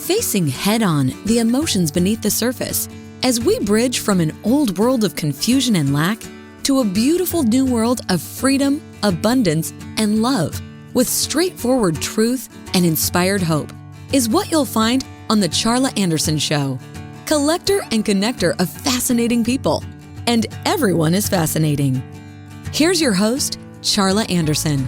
facing head-on the emotions beneath the surface as we bridge from an old world of confusion and lack to a beautiful new world of freedom, abundance, and love with straightforward truth and inspired hope is what you'll find on The Charla Anderson Show. Collector and connector of fascinating people. And everyone is fascinating. Here's your host, Charla Anderson.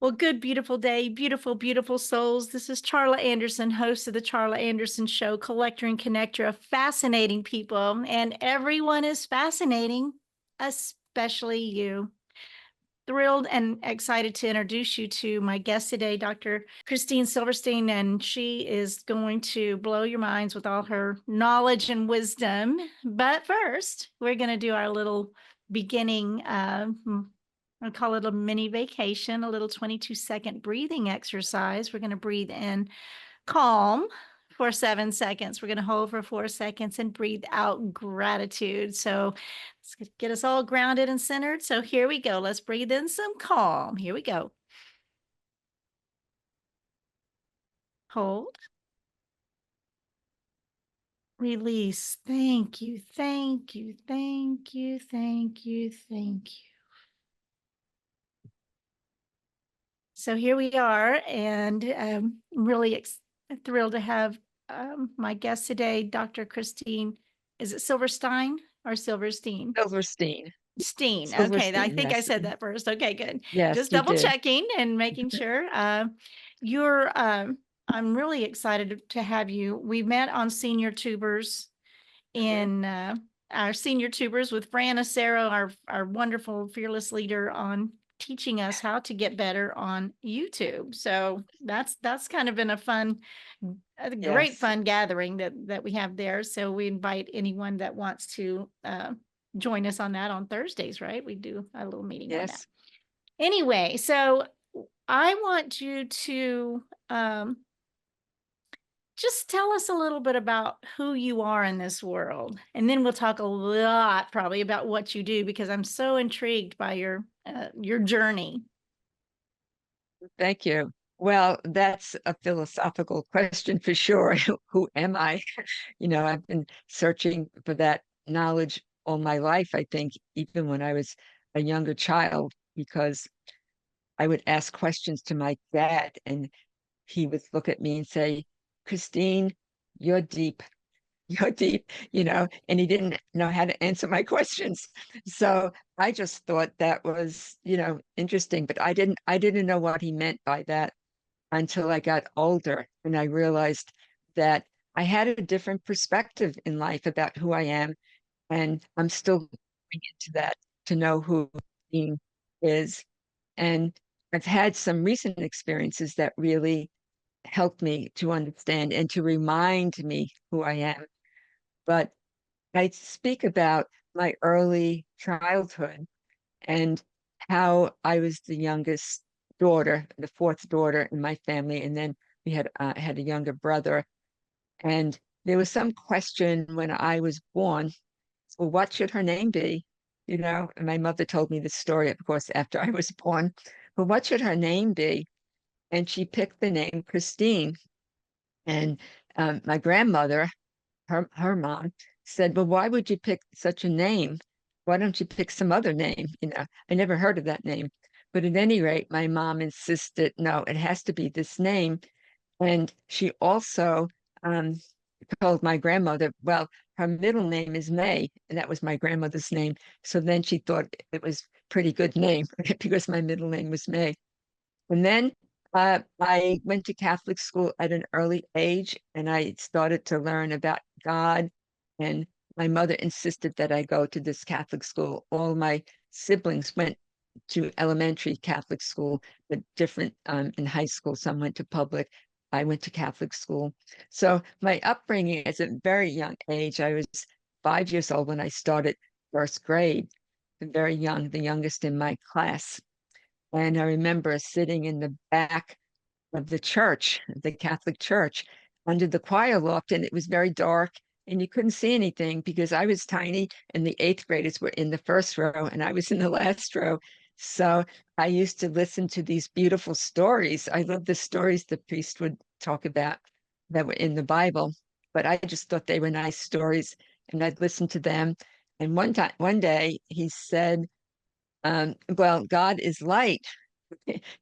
Well, good, beautiful day, beautiful, beautiful souls. This is Charla Anderson, host of the Charla Anderson Show, collector and connector of fascinating people. And everyone is fascinating, especially you. Thrilled and excited to introduce you to my guest today, Dr. Christine Silverstein, and she is going to blow your minds with all her knowledge and wisdom. But first, we're going to do our little beginning I'll call it a mini vacation, a little 22-second breathing exercise. We're going to breathe in calm for 7 seconds. We're going to hold for 4 seconds and breathe out gratitude. So let's get us all grounded and centered. So here we go. Let's breathe in some calm. Here we go. Hold. Release. Thank you. Thank you. Thank you. Thank you. Thank you. So here we are, and I'm really thrilled to have my guest today, Dr. Christine. Is it Silverstein or Silverstein? Silverstein. Steen. Silverstein, Okay, I think yes. I said that first. Okay, good. Yes, Just you double did. checking and making sure. I'm really excited to have you. We met on Senior Tubers in our Senior Tubers with Fran Acero, our wonderful fearless leader, on teaching us how to get better on YouTube. So that's kind of been a great Yes. fun gathering that we have there. So we invite anyone that wants to join us on that on Thursdays, right? We do a little meeting on that. Yes. Anyway, so I want you to just tell us a little bit about who you are in this world. And then we'll talk a lot probably about what you do, because I'm so intrigued by your journey. Thank you. Well, that's a philosophical question for sure. Who am I? I've been searching for that knowledge all my life, I think, even when I was a younger child, because I would ask questions to my dad and he would look at me and say, Christine, you're deep. You're deep, and he didn't know how to answer my questions. So I just thought that was, interesting, but I didn't know what he meant by that until I got older and I realized that I had a different perspective in life about who I am. And I'm still going into that to know who being is. And I've had some recent experiences that really helped me to understand and to remind me who I am. But I speak about my early childhood and how I was the youngest daughter, the fourth daughter in my family, and then we had a younger brother. And there was some question when I was born, well, what should her name be? And my mother told me this story, of course, after I was born. But what should her name be? And she picked the name Christine. And my grandmother, her mom, said, well, why would you pick such a name? Why don't you pick some other name? I never heard of that name. But at any rate, my mom insisted, no, it has to be this name. And she also told my grandmother, well, her middle name is May, and that was my grandmother's name. So then she thought it was a pretty good name because my middle name was May. And then I went to Catholic school at an early age, and I started to learn about God. And my mother insisted that I go to this Catholic school. All my siblings went to elementary Catholic school, but different in high school. Some went to public. I went to Catholic school. So my upbringing at a very young age, I was 5 years old when I started first grade, very young, the youngest in my class. And I remember sitting in the back of the church, the Catholic church, under the choir loft, and it was very dark and you couldn't see anything because I was tiny and the eighth graders were in the first row and I was in the last row. So I used to listen to these beautiful stories. I love the stories the priest would talk about that were in the Bible, but I just thought they were nice stories, and I'd listen to them. And one day he said, well, God is light.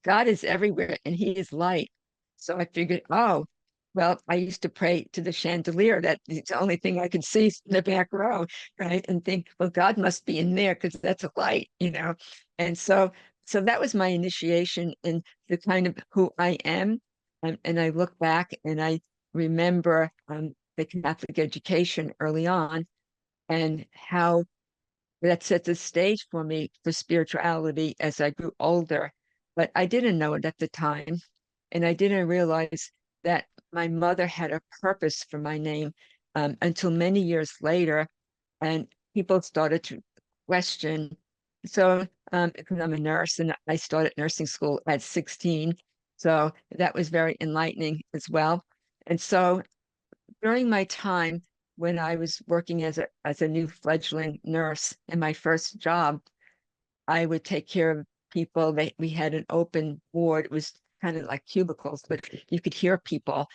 God is everywhere and he is light. So I figured, oh, well, I used to pray to the chandelier. That's the only thing I could see in the back row, right? And think, well, God must be in there because that's a light, you know? And so that was my initiation in the kind of who I am. And I look back and I remember the Catholic education early on and how that set the stage for me for spirituality as I grew older. But I didn't know it at the time. And I didn't realize that my mother had a purpose for my name until many years later. And people started to question. So, because I'm a nurse and I started nursing school at 16. So that was very enlightening as well. And so during my time when I was working as a new fledgling nurse in my first job, I would take care of people. We had an open ward. It was kind of like cubicles, but you could hear people,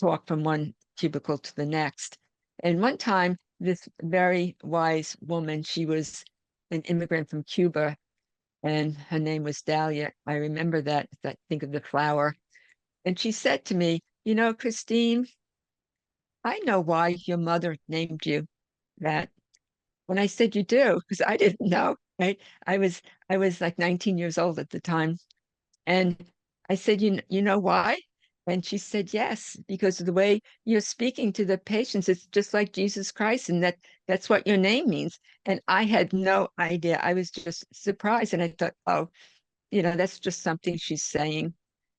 talk from one cubicle to the next. And one time, this very wise woman, she was an immigrant from Cuba, and her name was Dahlia. I remember that. I think of the flower. And she said to me, Christine, I know why your mother named you that. When I said you do, because I didn't know, right? I was like 19 years old at the time. And I said, you know why? And she said, yes, because of the way you're speaking to the patients, it's just like Jesus Christ, and that's what your name means. And I had no idea. I was just surprised. And I thought, oh, that's just something she's saying.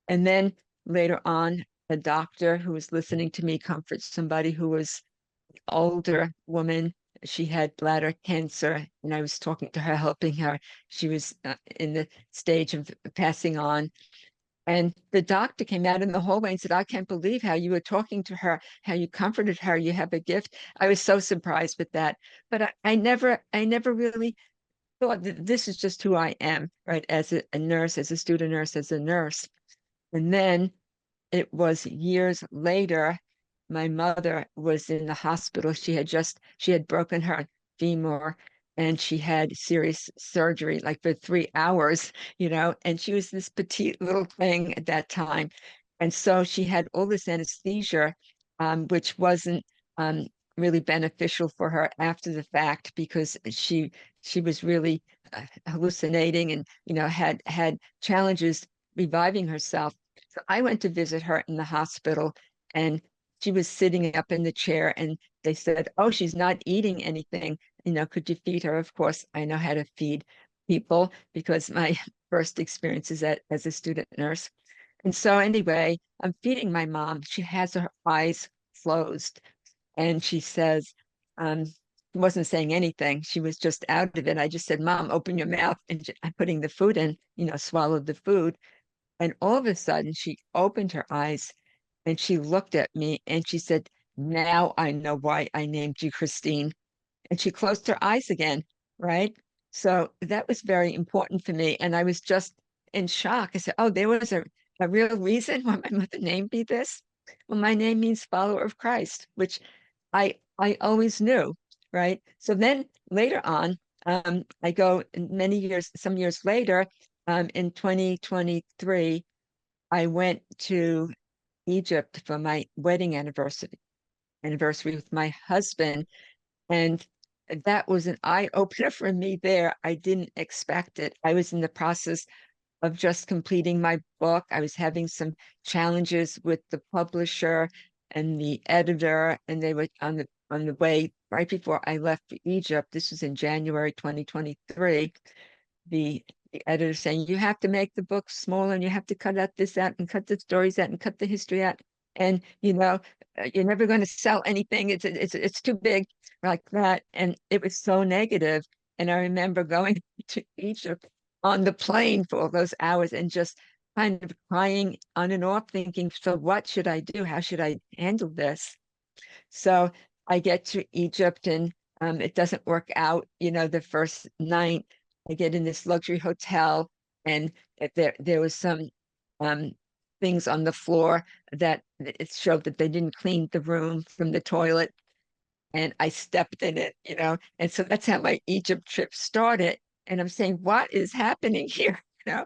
And then later on, a doctor who was listening to me comfort somebody who was older woman. She had bladder cancer, and I was talking to her, helping her. She was in the stage of passing on. And the doctor came out in the hallway and said, I can't believe how you were talking to her, how you comforted her. You have a gift. I was so surprised with that. But I never really thought that this is just who I am, right? As a nurse, as a student nurse, as a nurse. And then it was years later, my mother was in the hospital. She had broken her femur and she had serious surgery like for 3 hours, and she was this petite little thing at that time. And so she had all this anesthesia, which wasn't really beneficial for her after the fact because she was really hallucinating and, had challenges reviving herself. So I went to visit her in the hospital and she was sitting up in the chair and they said, oh, she's not eating anything. Could you feed her? Of course, I know how to feed people because my first experience is as a student nurse. And so anyway, I'm feeding my mom. She has her eyes closed and she says, she wasn't saying anything. She was just out of it. I just said, Mom, open your mouth. And I'm putting the food in, swallowed the food. And all of a sudden, she opened her eyes and she looked at me and she said, now I know why I named you Christine. And she closed her eyes again, right? So that was very important for me. And I was just in shock. I said, oh, there was a real reason why my mother named me this. Well, my name means follower of Christ, which I always knew, right? So then later on, I go some years later, in 2023, I went to Egypt for my wedding anniversary with my husband. And that was an eye opener for me there. I didn't expect it. I was in the process of just completing my book. I was having some challenges with the publisher and the editor, and they were on the way right before I left for Egypt. This was in January 2023. The editor saying, you have to make the book smaller and you have to cut out this out and cut the stories out and cut the history out. And, you're never going to sell anything. It's too big like that. And it was so negative. And I remember going to Egypt on the plane for all those hours and just kind of crying on and off, thinking, so what should I do? How should I handle this? So I get to Egypt and it doesn't work out, the first night. I get in this luxury hotel, and there was some um, things on the floor that it showed that they didn't clean the room from the toilet, and I stepped in it, and so that's how my Egypt trip started. And I'm saying, what is happening here? You know,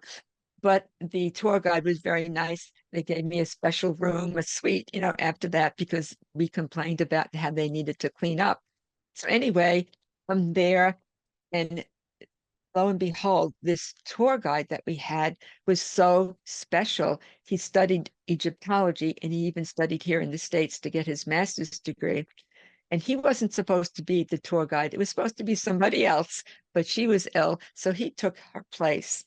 but the tour guide was very nice. They gave me a special room, a suite, after that, because we complained about how they needed to clean up. So anyway, I'm there, and lo and behold, this tour guide that we had was so special. He studied Egyptology, and he even studied here in the States to get his master's degree. And he wasn't supposed to be the tour guide. It was supposed to be somebody else, but she was ill, so he took her place.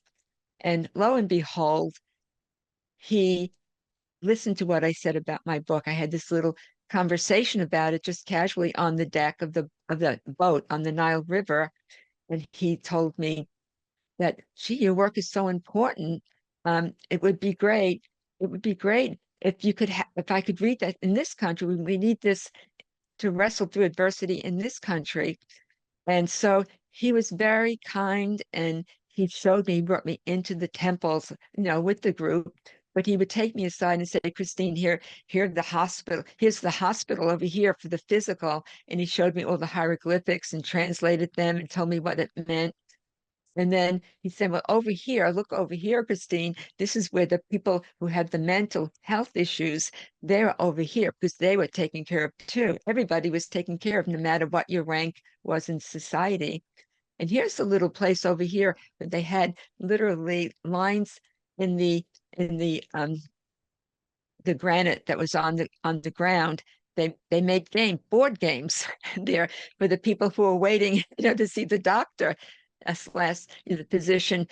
And lo and behold, he listened to what I said about my book. I had this little conversation about it just casually on the deck of the boat on the Nile River. And he told me that, gee, your work is so important. It would be great. It would be great if you could if I could read that in this country. We need this to wrestle through adversity in this country. And so he was very kind, and he showed me, brought me into the temples, with the group. But he would take me aside and say, Christine, here's the hospital over here for the physical. And he showed me all the hieroglyphics and translated them and told me what it meant. And then he said, well, look over here, Christine. This is where the people who had the mental health issues, they're over here, because they were taken care of too. Everybody was taken care of, no matter what your rank was in society. And here's a little place over here where they had literally lines in the granite that was on the ground. They made board games there for the people who were waiting, to see the doctor, slash the physician,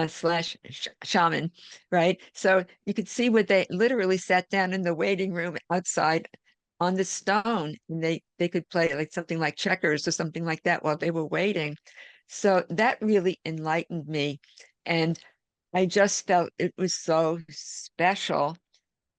slash shaman, right? So you could see where they literally sat down in the waiting room outside on the stone, and they could play like something like checkers or something like that while they were waiting. So that really enlightened me, and I just felt it was so special.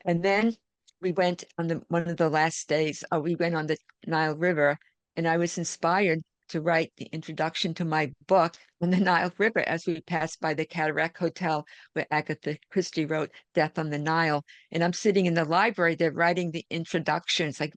And then we went on one of the last days, we went on the Nile River, and I was inspired to write the introduction to my book on the Nile River as we passed by the Cataract Hotel where Agatha Christie wrote Death on the Nile. And I'm sitting in the library, they're writing the introduction. It's like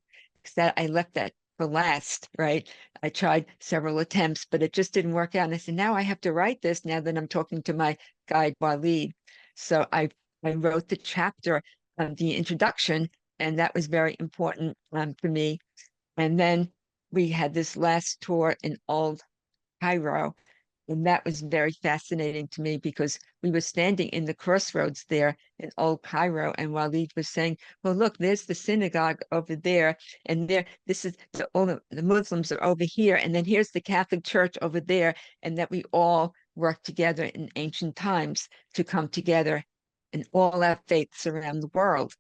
that I left that for last, right? I tried several attempts, but it just didn't work out. And I said, now I have to write this now that I'm talking to my guide, Walid. So I wrote the chapter, the introduction, and that was very important for me. And then we had this last tour in Old Cairo, and that was very fascinating to me because we were standing in the crossroads there in Old Cairo, and Walid was saying, well, look, there's the synagogue over there, and this is all the Muslims are over here, and then here's the Catholic Church over there, and that we all worked together in ancient times to come together in all our faiths around the world.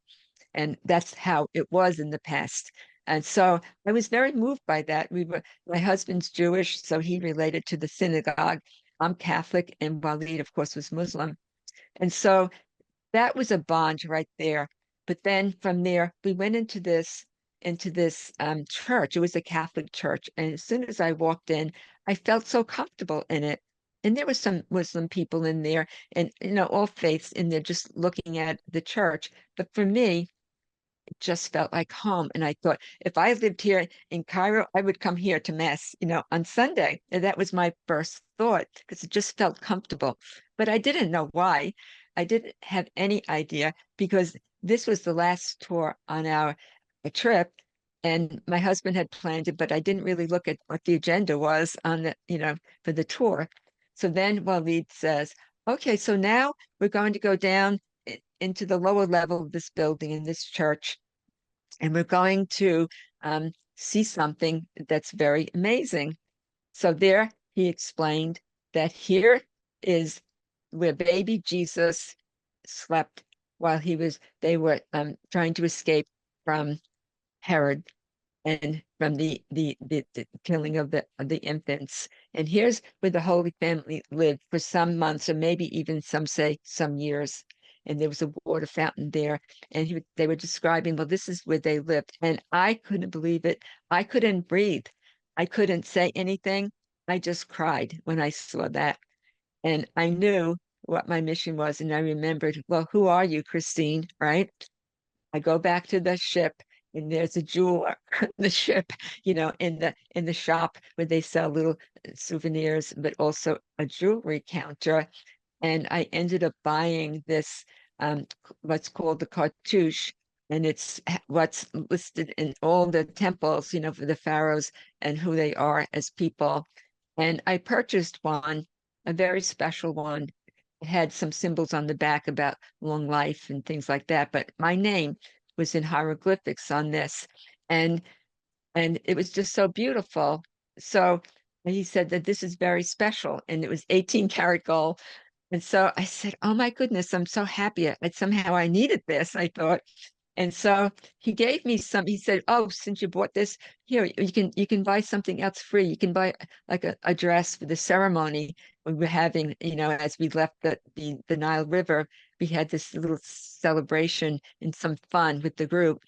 And that's how it was in the past. And so I was very moved by that. My husband's Jewish, so he related to the synagogue. I'm Catholic, and Walid, of course, was Muslim. And so that was a bond right there. But then from there, we went into this church. It was a Catholic church. And as soon as I walked in, I felt so comfortable in it. And there were some Muslim people in there, and all faiths in there, just looking at the church. But for me, it just felt like home. And I thought, if I lived here in Cairo, I would come here to Mass, on Sunday. And that was my first thought, because it just felt comfortable. But I didn't know why. I didn't have any idea, because this was the last tour on our trip. And my husband had planned it, but I didn't really look at what the agenda was on for the tour. So then Walid says, okay, so now we're going to go down into the lower level of this building in this church, and we're going to see something that's very amazing. So there he explained that here is where baby Jesus slept while they were trying to escape from Herod and from the killing of the infants. And here's where the Holy Family lived for some months, or maybe even some say some years. And there was a water fountain there, and they were describing, well, this is where they lived. And I couldn't believe it. I couldn't breathe. I couldn't say anything. I just cried when I saw that. And I knew what my mission was. And I remembered, well, who are you, Christine? Right? I go back to the ship and there's a jeweler in the ship, in the shop where they sell little souvenirs, but also a jewelry counter. And I ended up buying this what's called the cartouche, and it's what's listed in all the temples, for the pharaohs and who they are as people. And I purchased one, a very special one. It had some symbols on the back about long life and things like that, but my name was in hieroglyphics on this, and it was just so beautiful. So he said that this is very special, and it was 18 karat gold. And so I said, "Oh my goodness, I'm so happy. Somehow I needed this," I thought. And so he gave me some. He said, "Oh, since you bought this, here you can buy something else free. You can buy like a dress for the ceremony we were having. As we left the Nile River, we had this little celebration and some fun with the group.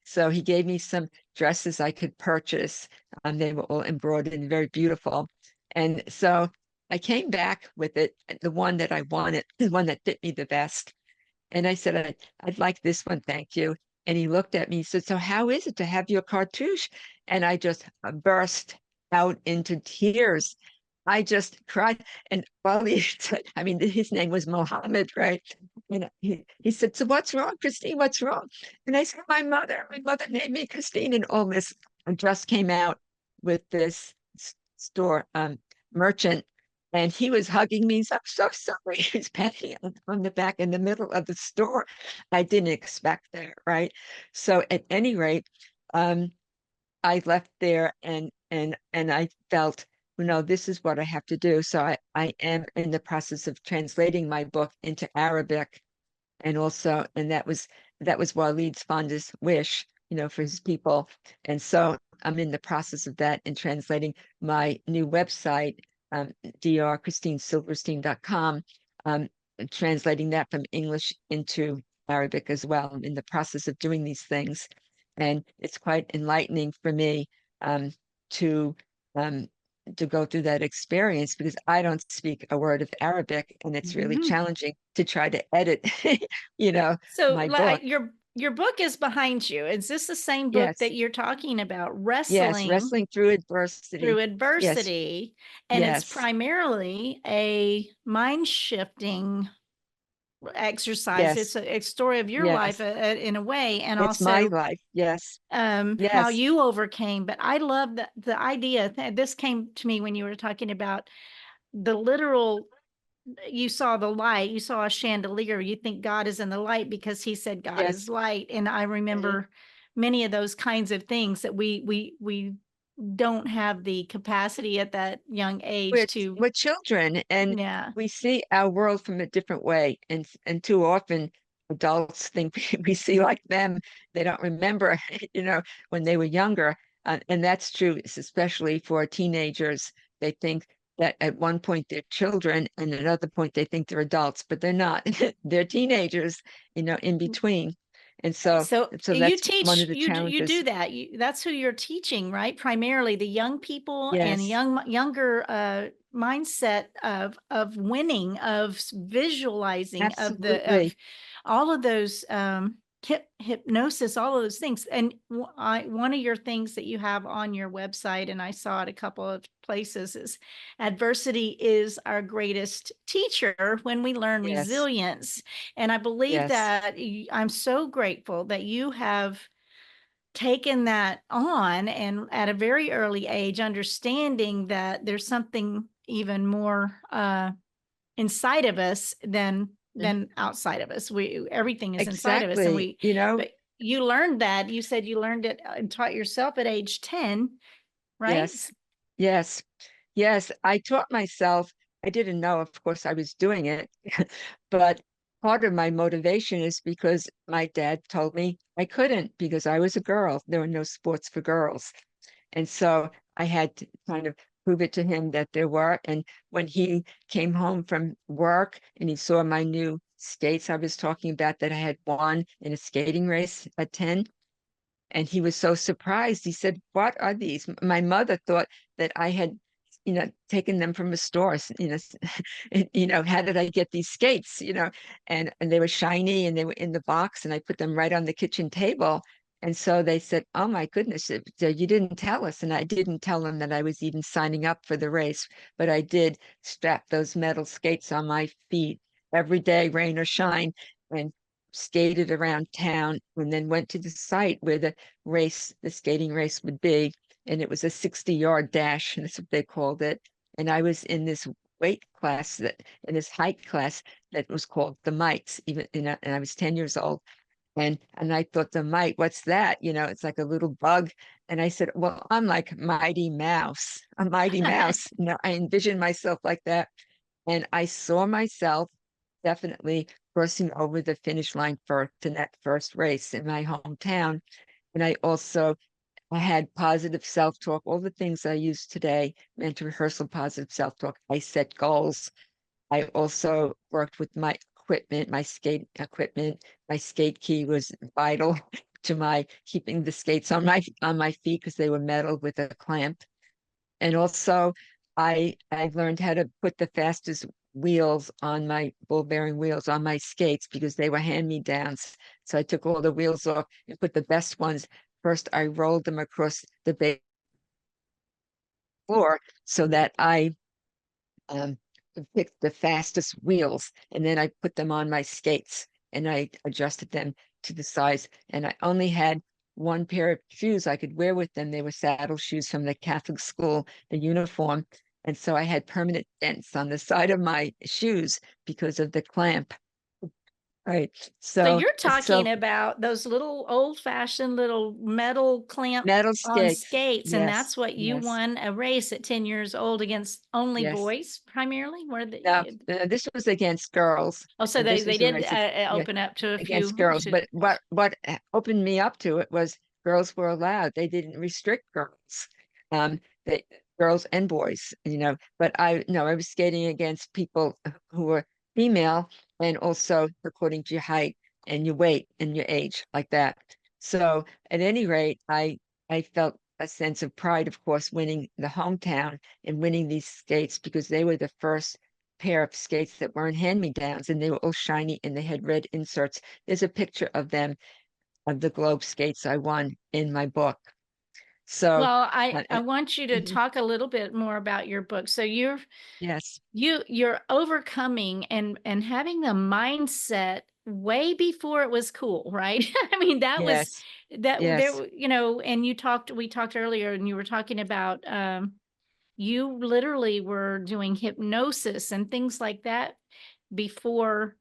So he gave me some dresses I could purchase. They were all embroidered and very beautiful. And so I came back with it, the one that I wanted, the one that fit me the best. And I said, I'd like this one, thank you. And he looked at me and said, "So how is it to have your cartouche?" And I just burst out into tears. I just cried. And while he said, I mean, his name was Mohammed, right? And he said, "So what's wrong, Christine? What's wrong?" And I said, my mother named me Christine, and all this. I just came out with this store merchant, and he was hugging me. "I'm so sorry." He was patting me on the back in the middle of the store. I didn't expect that, right? So at any rate, um, I left there, and I felt, this is what I have to do. So I am in the process of translating my book into Arabic, and that was Waleed's fondest wish, for his people. And so I'm in the process of that and translating my new website, drchristinesilverstein.com, translating that from English into Arabic as well. I'm in the process of doing these things, and it's quite enlightening for me um, to um, to go through that experience, because I don't speak a word of Arabic, and it's really Mhm. challenging to try to edit, So my book. your book is behind you. Is this the same book Yes, that you're talking about? yes, Wrestling wrestling through adversity. through Yes, adversity, and it's yes, primarily a mind shifting exercise. yes, It's a story of your life yes. in a way, and It's my also life. Yes, how yes, you overcame. But I love the idea. This came to me when you were talking about the literal. You saw the light, you saw a chandelier, you think God is in the light because he said God yes. is light. And I Mhm. remember many of those kinds of things that we don't have the capacity at that young age we're to. we're children, and Yeah. we see our world from a different way, and too often adults think we see like them. They don't remember, when they were younger, and that's true, especially for teenagers. They think that at one point they're children, and at another point they think they're adults, but they're not. They're teenagers, in between. And so So so you that's one of teach, the you do challenges. that. That's who you're teaching, right? Primarily the young people and Yes, younger mindset of winning, of visualizing, of absolutely. all of those hypnosis, all of those things. And one of your things that you have on your website, and I saw it a couple of places, is adversity is our greatest teacher when we learn Yes, resilience. And I believe yes. that I'm so grateful that you have taken that on, and at a very early age, understanding that there's something even more inside of us Mhm. than outside of us. Everything is inside of us, and Exactly. but you learned that. You said you learned it and taught yourself at age 10, right? Yes, yes, yes. I taught myself. I didn't know, of course, I was doing it, but part of my motivation is because my dad told me I couldn't because I was a girl. There were no sports for girls. And so I had to kind of prove it to him that there were. And when he came home from work and he saw my new skates I was talking about that I had won in a skating race at 10, and he was so surprised. He said, "What are these?" My mother thought that I had, taken them from a store, how did I get these skates, and they were shiny and they were in the box and I put them right on the kitchen table. And so they said, oh my goodness, you didn't tell us. And I didn't tell them that I was even signing up for the race, but I did strap those metal skates on my feet every day, rain or shine, and skated around town and then went to the site where the skating race would be. And it was a 60-yard dash, and that's what they called it. And I was in this weight class in this height class that was called the mites, and I was 10 years old. And I thought, the mite, what's that? It's like a little bug. And I said, well, I'm like Mighty Mouse, a Mighty Mouse. I envisioned myself like that. And I saw myself definitely crossing over the finish line first in that first race in my hometown. And I had positive self-talk, all the things I use today, mental rehearsal, positive self-talk. I set goals. I also worked with my equipment, my skate equipment. My skate key was vital to my keeping the skates on my feet because they were metal with a clamp. And also I learned how to put the fastest wheels on my ball bearing wheels on my skates because they were hand-me-downs. So I took all the wheels off and put the best ones. First, I rolled them across the floor so that I picked the fastest wheels, and then I put them on my skates and I adjusted them to the size. And I only had one pair of shoes I could wear with them. They were saddle shoes from the Catholic school, the uniform. And so I had permanent dents on the side of my shoes because of the clamp. Right. So So you're talking about those little old-fashioned little metal clamp metal on skates. skates, and Yes. that's what you Yes. won a race at 10 years old against only Yes. boys primarily? Now, this was against girls. Oh, so And they this was when I did said, yeah, open up to a against few girls. to But what opened me up to it was girls were allowed. They didn't restrict girls, they girls and boys. But I was skating against people who were female and also according to your height and your weight and your age, like that. So at any rate, I felt a sense of pride, of course, winning the hometown and winning these skates because they were the first pair of skates that weren't hand-me-downs, and they were all shiny and they had red inserts. There's a picture of them, of the globe skates I won in my book. So, Well, I uh, want you to mhm, talk a little bit more about your book. So yes, you're overcoming and having the mindset way before it was cool, right? I mean, that was yes, that there, yes, and we talked earlier and you were talking about you literally were doing hypnosis and things like that before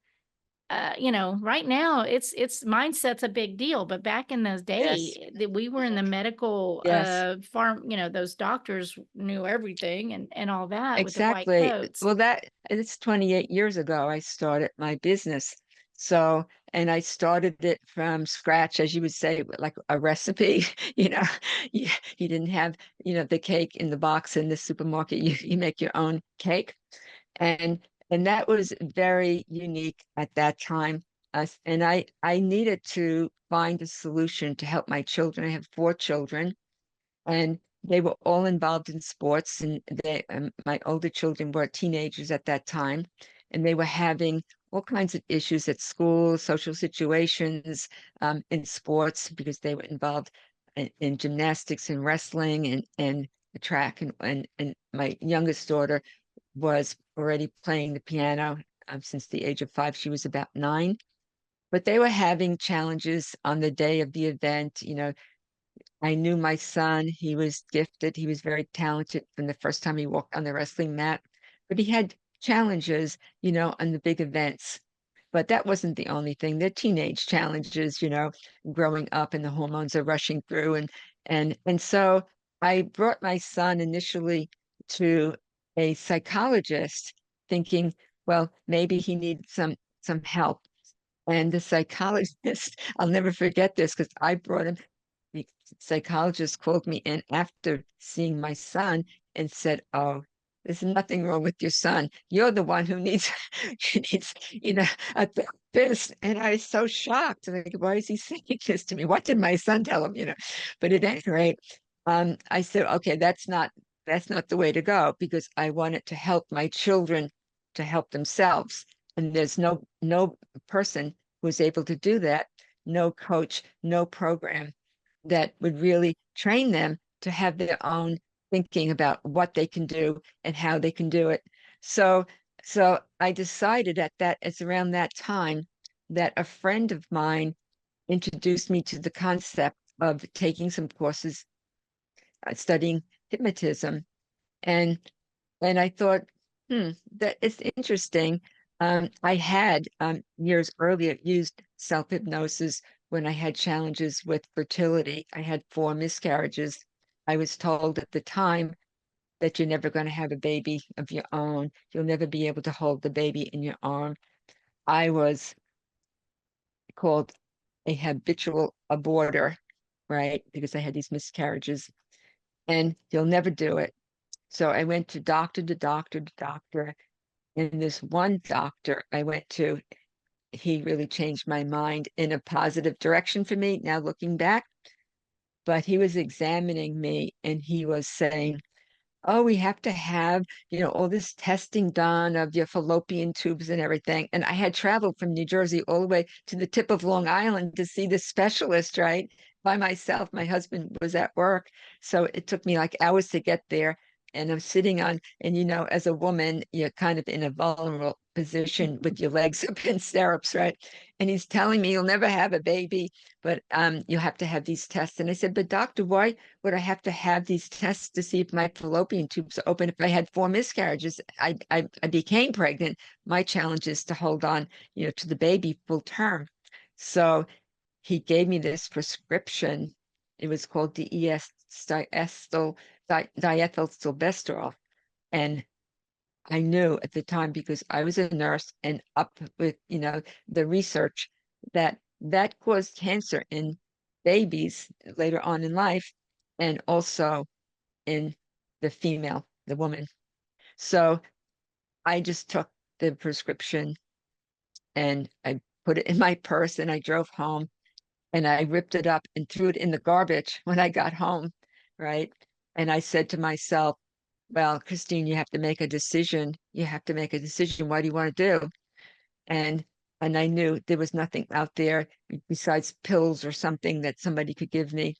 right now it's mindset's a big deal, but back in those yes, days that we were in the medical yes, farm, those doctors knew everything and all that with the white exactly. coats. Well, it's 28 years ago I started my business. So, and I started it from scratch, as you would say, like a recipe. You know, you didn't have, the cake in the box in the supermarket. You make your own cake. And that was very unique at that time. And I needed to find a solution to help my children. I have 4 children, and they were all involved in sports. And my older children were teenagers at that time, and they were having all kinds of issues at school, social situations, in sports because they were involved in gymnastics and wrestling and track. And my youngest daughter was already playing the piano since the age of 5. She was about 9, but they were having challenges on the day of the event. I knew my son, he was gifted, he was very talented from the first time he walked on the wrestling mat, but he had challenges, on the big events. But that wasn't the only thing. The teenage challenges, growing up and the hormones are rushing through. And so I brought my son initially to a psychologist thinking, well, maybe he needs some help. And the psychologist, I'll never forget this because I brought him, the psychologist called me in after seeing my son and said, oh, there's nothing wrong with your son. You're the one who needs, needs, a therapist. And I was so shocked. Like, why is he saying this to me? What did my son tell him? But at any rate, I said, okay, that's not that's not the way to go, because I wanted to help my children to help themselves. And there's no person who's able to do that, no coach, no program that would really train them to have their own thinking about what they can do and how they can do it. So I decided it's around that time that a friend of mine introduced me to the concept of taking some courses, studying hypnotism. And I thought, that it's interesting. I had years earlier used self-hypnosis when I had challenges with fertility. I had 4 miscarriages. I was told at the time that you're never going to have a baby of your own. You'll never be able to hold the baby in your arm. I was called a habitual aborter, right? Because I had these miscarriages, and you'll never do it. So I went to doctor to doctor to doctor. And this one doctor I went to, he really changed my mind in a positive direction for me now looking back. But he was examining me and he was saying, oh, we have to have, all this testing done of your fallopian tubes and everything. And I had traveled from New Jersey all the way to the tip of Long Island to see this specialist, right? By myself. My husband was at work. So it took me like hours to get there. And I'm sitting on, and as a woman, you're kind of in a vulnerable position with your legs up in stirrups, right? And he's telling me you'll never have a baby, but you'll have to have these tests. And I said, but doctor, why would I have to have these tests to see if my fallopian tubes are open? If I had 4 miscarriages, I became pregnant. My challenge is to hold on, to the baby full term. So he gave me this prescription. It was called diethylstilbestrol. And I knew at the time, because I was a nurse and up with, the research, that caused cancer in babies later on in life, and also in the woman. So I just took the prescription and I put it in my purse and I drove home and I ripped it up and threw it in the garbage when I got home, right? And I said to myself, well, Christine, you have to make a decision. You have to make a decision. What do you want to do? And I knew there was nothing out there besides pills or something that somebody could give me.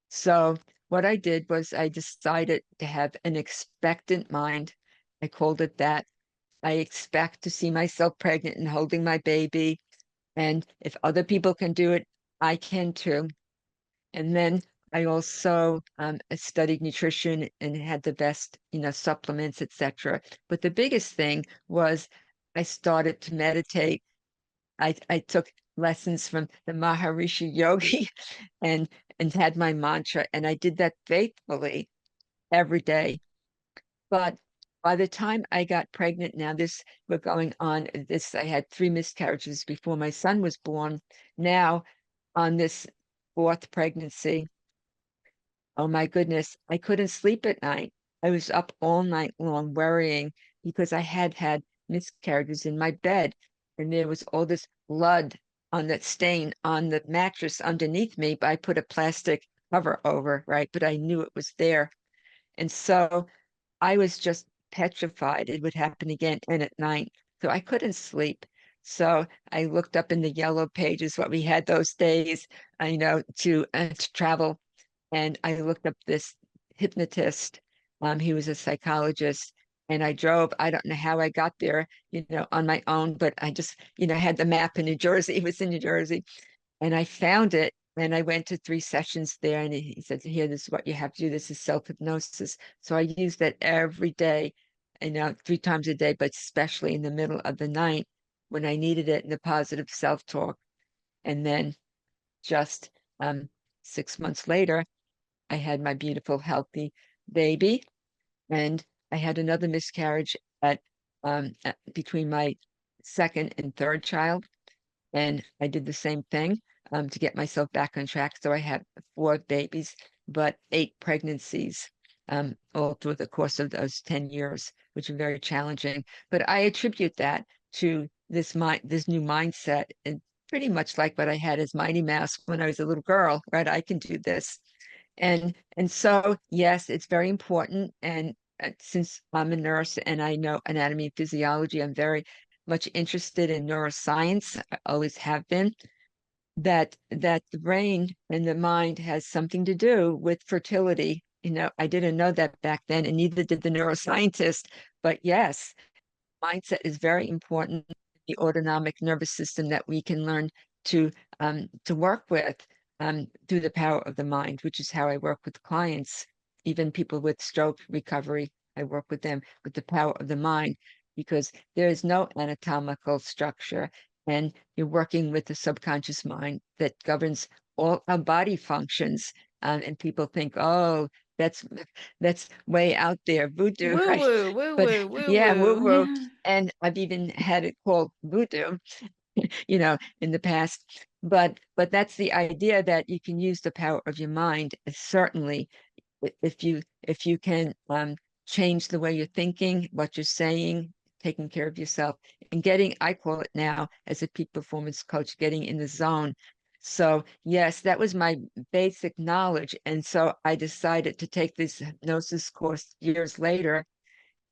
So what I did was I decided to have an expectant mind. I called it that. I expect to see myself pregnant and holding my baby. And if other people can do it, I can too. And then I also studied nutrition and had the best, supplements, etc. But the biggest thing was I started to meditate. I took lessons from the Maharishi Yogi and had my mantra, and I did that faithfully every day. But by the time I got pregnant, now we're going on this, I had 3 miscarriages before my son was born. Now on this 4th pregnancy, oh my goodness, I couldn't sleep at night. I was up all night long worrying because I had miscarriages in my bed, and there was all this blood on that stain on the mattress underneath me, but I put a plastic cover over, right? But I knew it was there. And so I was just petrified it would happen again and at night. So I couldn't sleep. So I looked up in the yellow pages what we had those days, to travel. And I looked up this hypnotist. He was a psychologist. And I drove, I don't know how I got there, on my own, but I just, had the map in New Jersey. It was in New Jersey. And I found it. And I went to 3 sessions there, and he said, here, this is what you have to do. This is self-hypnosis. So I used that every day, 3 times a day, but especially in the middle of the night when I needed it, in the positive self-talk. And then just 6 months later, I had my beautiful, healthy baby. And I had another miscarriage between my 2nd and 3rd child. And I did the same thing to get myself back on track. So I had 4 babies, but 8 pregnancies all through the course of those 10 years, which are very challenging. But I attribute that to this new mindset, and pretty much like what I had as Mighty Mouse when I was a little girl, right? I can do this. And so, yes, it's very important. And since I'm a nurse and I know anatomy and physiology, I'm very much interested in neuroscience. I always have been. That the brain and the mind has something to do with fertility. I didn't know that back then, and neither did the neuroscientist. But yes, mindset is very important in the autonomic nervous system that we can learn to work with through the power of the mind, which is how I work with clients, even people with stroke recovery. I work with them with the power of the mind because there is no anatomical structure, and you're working with the subconscious mind that governs all our body functions. And people think, oh, that's that's way out there, voodoo, Woo right? woo, woo But woo, woo yeah, woo woo. woo. Yeah. And I've even had it called voodoo, in the past. But that's the idea that you can use the power of your mind, certainly, if you can change the way you're thinking, what you're saying, taking care of yourself, and getting, I call it now as a peak performance coach, getting in the zone. So yes, that was my basic knowledge. And so I decided to take this hypnosis course years later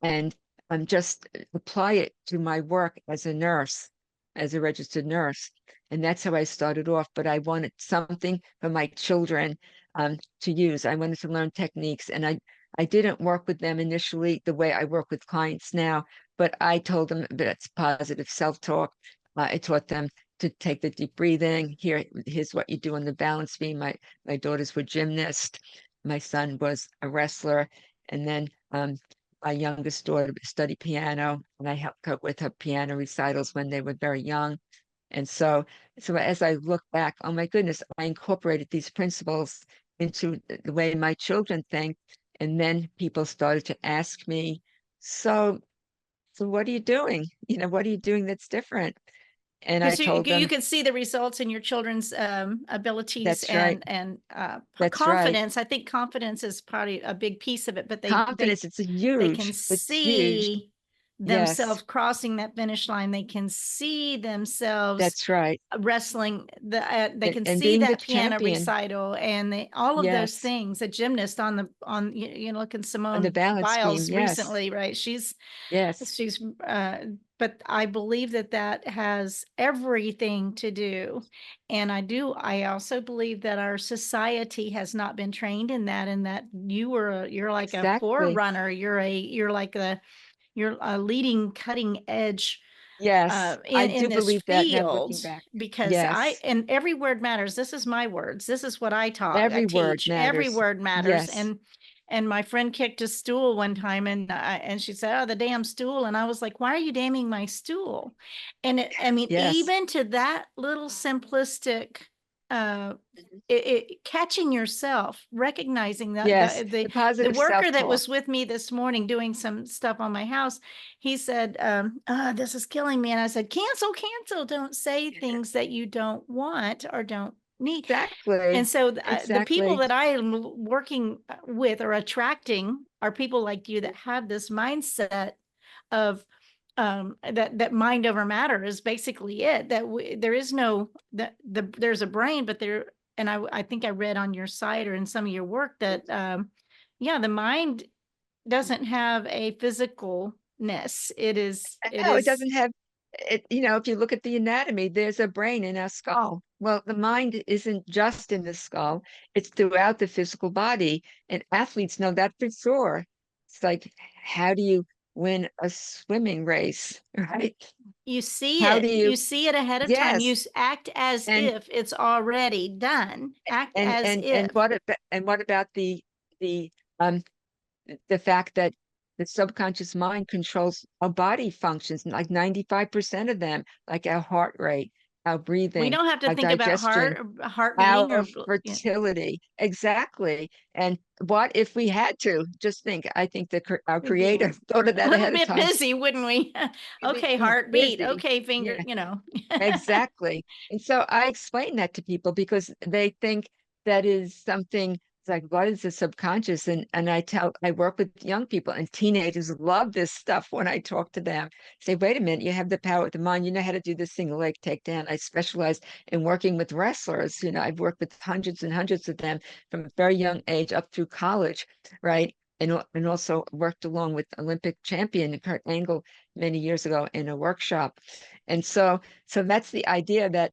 and just apply it to my work as a nurse, as a registered nurse. And that's how I started off. But I wanted something for my children to use. I wanted to learn techniques, and I didn't work with them initially the way I work with clients now, but I told them that's positive self-talk. I taught them to take the deep breathing. Here's what you do on the balance beam. My daughters were gymnasts. My son was a wrestler. And then my youngest daughter studied piano, and I helped her with her piano recitals when they were very young. And so as I look back, oh my goodness, I incorporated these principles into the way my children think. And then people started to ask me, so, so what are you doing? What are you doing that's different? And I Because told you them, can see the results in your children's abilities that's right. and That's right. confidence. I think confidence is probably a big piece of it, but Confidence, they can it's huge. see Yes, themselves crossing that finish line. They can see themselves that's right. wrestling they can And see being the that piano champion. recital and all of those Yes. things. A gymnast look in On the Simone balance beam. Biles Yes. recently, right? Yes. She's but I believe that that has everything to do. And I also believe that our society has not been trained in that, and that you're like a Exactly. forerunner. You're a leading cutting edge Yes. I in do this believe that now field, looking back. because Yes. and every word matters. This is my words. This is what I Every word teach. Every matters. word matters. Yes. And my friend kicked a stool one time, and she said, "Oh, the damn stool." And I was like, "Why are you damning my stool?" And I mean, Yes. even to that little simplistic uh Mhm. catching yourself, recognizing that Yes. The the positive worker that self-talk. was with me this morning doing some stuff on my house, he said, this is killing me. And I said, cancel, don't say things that you don't want or don't need. And Exactly. so the people Exactly. that I am working with or attracting are people like you that have this mindset of that mind over matter is basically it. There is no there's a brain, but there, and I think I read on your site or in some of your work that yeah, the mind doesn't have a physicalness. It No, it is doesn't have it. If you look at the anatomy, there's a brain in our skull. Well, the mind isn't just in the skull, it's throughout the physical body. And athletes know that for sure. It's like, how do you win a swimming race, right? How do you, you see it ahead of time. yes. Act as And if it's already done. Act and as and if. and what about the um the fact that the subconscious mind controls our body functions, like 95% of them, like our heart rate, our We breathing, don't have to our think about digestion, heart beating our or fertility. Exactly. And what if we had to? Just think, I think that our we'd be creator thought of a that little ahead of bit time. busy, wouldn't we? We'd Okay, be heartbeat. busy. Okay, finger, Yeah. you know. Exactly. And so I explain that to people because they think that is something It's like, what is the subconscious? And I work with young people, and teenagers love this stuff when I talk to them. Say, wait a minute, you have the power of the mind. You know how to do this single leg takedown. I specialize in working with wrestlers. I've worked with hundreds and hundreds of them from a very young age up through college, right? And also worked along with Olympic champion Kurt Angle many years ago in a workshop. And so that's the idea that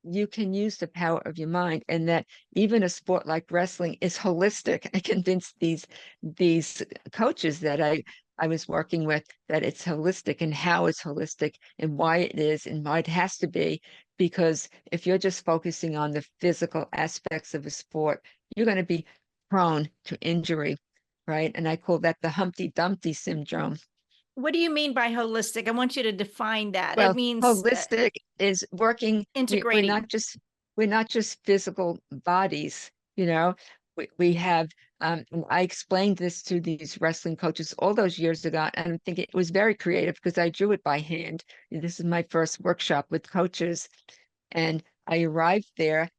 you can use the power of your mind, and that even a sport like wrestling is holistic. I convinced these coaches that I was working with that it's holistic, and how it's holistic, and why it is, and why it has to be. Because if you're just focusing on the physical aspects of a sport, you're going to be prone to injury, right? And I call that the Humpty Dumpty syndrome. What do you mean by holistic? I want you to define that. It Well, means holistic is working. integrating. We're not just physical bodies. We have. And I explained this to these wrestling coaches all those years ago, and I think it was very creative because I drew it by hand. This is my first workshop with coaches, and I arrived there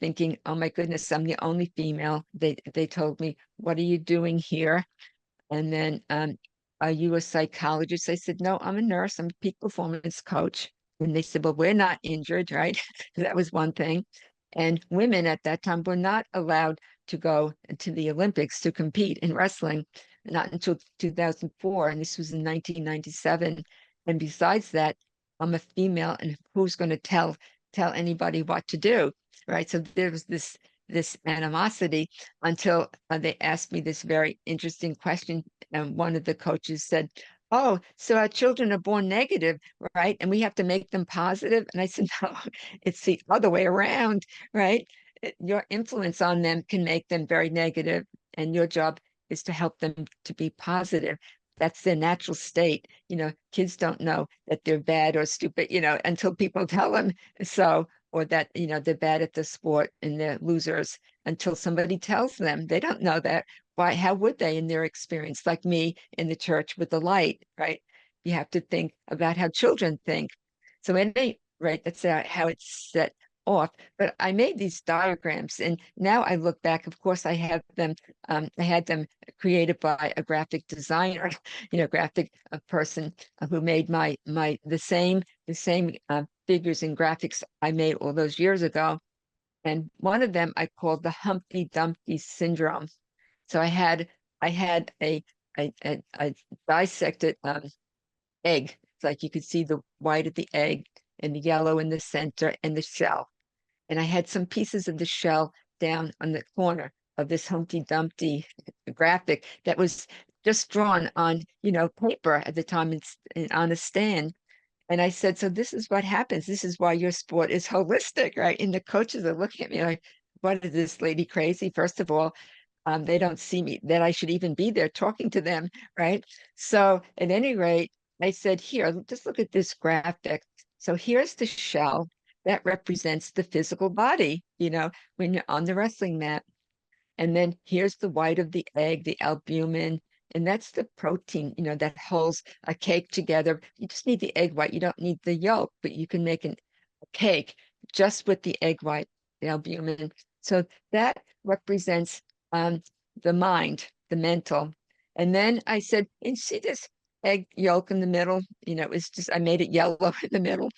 thinking, "Oh my goodness, I'm the only female." They told me, "What are you doing here?" And then, are you a psychologist? I said, no, I'm a nurse. I'm a peak performance coach. And they said, well, we're not injured, right? That was one thing. And women at that time were not allowed to go to the Olympics to compete in wrestling, not until 2004. And this was in 1997. And besides that, I'm a female, and who's going to tell anybody what to do, right? So there was this animosity until they asked me this very interesting question. And one of the coaches said, oh, so our children are born negative, right? And we have to make them positive. And I said, no, it's the other way around, right? Your influence on them can make them very negative, and your job is to help them to be positive. That's their natural state. Kids don't know that they're bad or stupid, until people tell them so, or that, they're bad at the sport and they're losers until somebody tells them. They don't know that. Why? How would they in their experience? Like me in the church with the light, right? You have to think about how children think. So at any rate, that's how it's set off. But I made these diagrams, and now I look back. Of course, I have them. I had them created by a graphic designer, graphic person who made the same figures and graphics I made all those years ago. And one of them I called the Humpty Dumpty syndrome. So I had a dissected egg. It's like you could see the white of the egg and the yellow in the center and the shell. And I had some pieces of the shell down on the corner of this Humpty Dumpty graphic that was just drawn on, paper at the time on a stand. And I said, so this is what happens. This is why your sport is holistic, right? And the coaches are looking at me like, what is this lady crazy? First of all, they don't see me, that I should even be there talking to them, right? So at any rate, I said, here, just look at this graphic. So here's the shell that represents the physical body, when you're on the wrestling mat. And then here's the white of the egg, the albumin, and that's the protein, that holds a cake together. You just need the egg white. You don't need the yolk, but you can make a cake just with the egg white, the albumin. So that represents the mind, the mental. And then I said, and see this egg yolk in the middle? It's just, I made it yellow in the middle.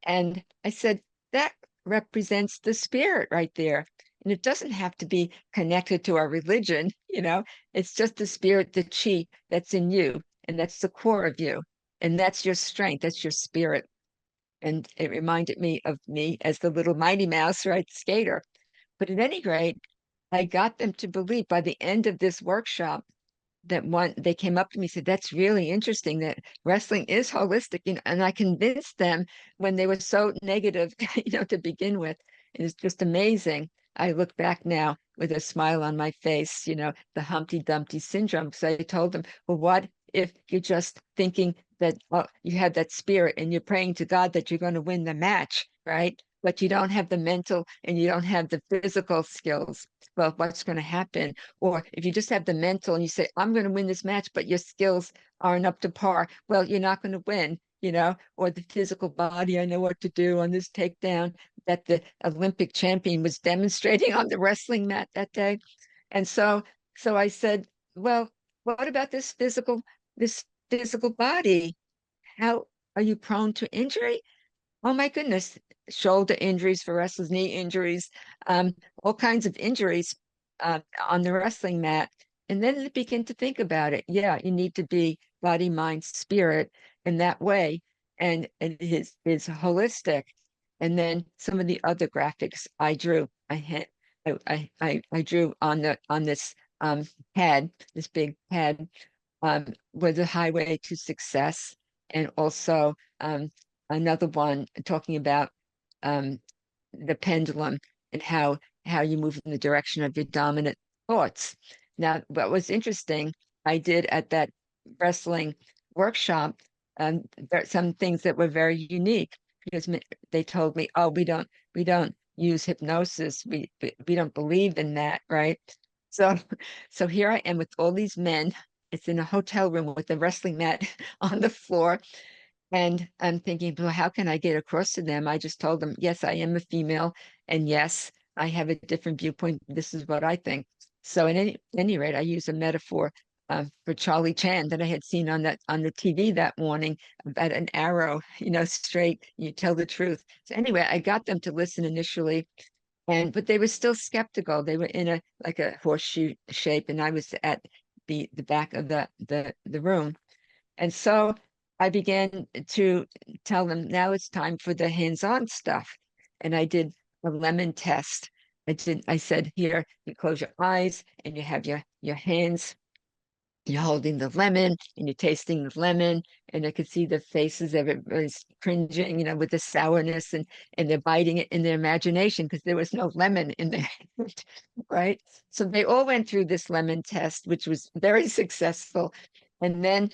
And I said, that represents the spirit right there. And it doesn't have to be connected to our religion, it's just the spirit, the chi that's in you. And that's the core of you. And that's your strength, that's your spirit. And it reminded me of me as the little Mighty Mouse, right? Skater. But at any rate, I got them to believe by the end of this workshop they came up to me and said, that's really interesting that wrestling is holistic. And I convinced them when they were so negative, to begin with. It's just amazing. I look back now with a smile on my face, the Humpty Dumpty syndrome. So I told them, well, what if you're just thinking that you have that spirit and you're praying to God that you're going to win the match, right? But you don't have the mental and you don't have the physical skills. Well, what's going to happen? Or if you just have the mental and you say, I'm going to win this match, but your skills aren't up to par, well, you're not going to win. or the physical body. I know what to do on this takedown that the Olympic champion was demonstrating on the wrestling mat that day. And so I said, well, what about this physical body? How are you prone to injury? Oh my goodness, shoulder injuries for wrestlers, knee injuries, all kinds of injuries on the wrestling mat. And then I begin to think about it. Yeah, you need to be body, mind, spirit in that way. And it is holistic. And then some of the other graphics I drew, I drew on this pad, this big pad, was a highway to success, and also another one talking about um, the pendulum and how you move in the direction of your dominant thoughts. Now, what was interesting, I did at that wrestling workshop, there are some things that were very unique because they told me, "Oh, we don't use hypnosis. We don't believe in that, right?" So, so here I am with all these men. It's in a hotel room with a wrestling mat on the floor, and I'm thinking, well, how can I get across to them? I just told them, yes, I am a female, and yes, I have a different viewpoint. This is what I think. So, at any rate, I use a metaphor for Charlie Chan that I had seen on the TV that morning about an arrow, straight. You tell the truth. So anyway, I got them to listen initially, but they were still skeptical. They were in a horseshoe shape, and I was at the back of the room. And so I began to tell them, now it's time for the hands-on stuff. And I did a lemon test. I said, here, you close your eyes and you have your hands, you're holding the lemon and you're tasting the lemon. And I could see the faces of everybody's cringing, with the sourness, and they're biting it in their imagination because there was no lemon in there. Right? So they all went through this lemon test, which was very successful. And then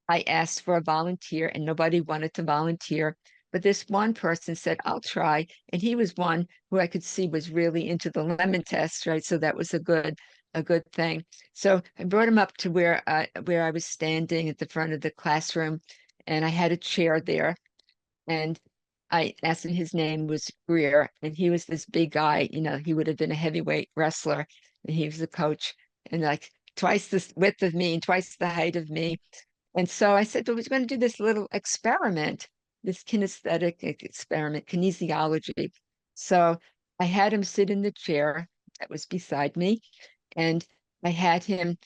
I asked for a volunteer, and nobody wanted to volunteer. But this one person said, I'll try. And he was one who I could see was really into the lemon test, right? So that was a good thing. So I brought him up to where I was standing at the front of the classroom, and I had a chair there. And I asked him, his name was Greer, and he was this big guy. He would have been a heavyweight wrestler, and he was the coach, and like twice the width of me and twice the height of me. And so I said, well, we're going to do this little experiment, this kinesthetic experiment, kinesiology. So I had him sit in the chair that was beside me, and I asked him,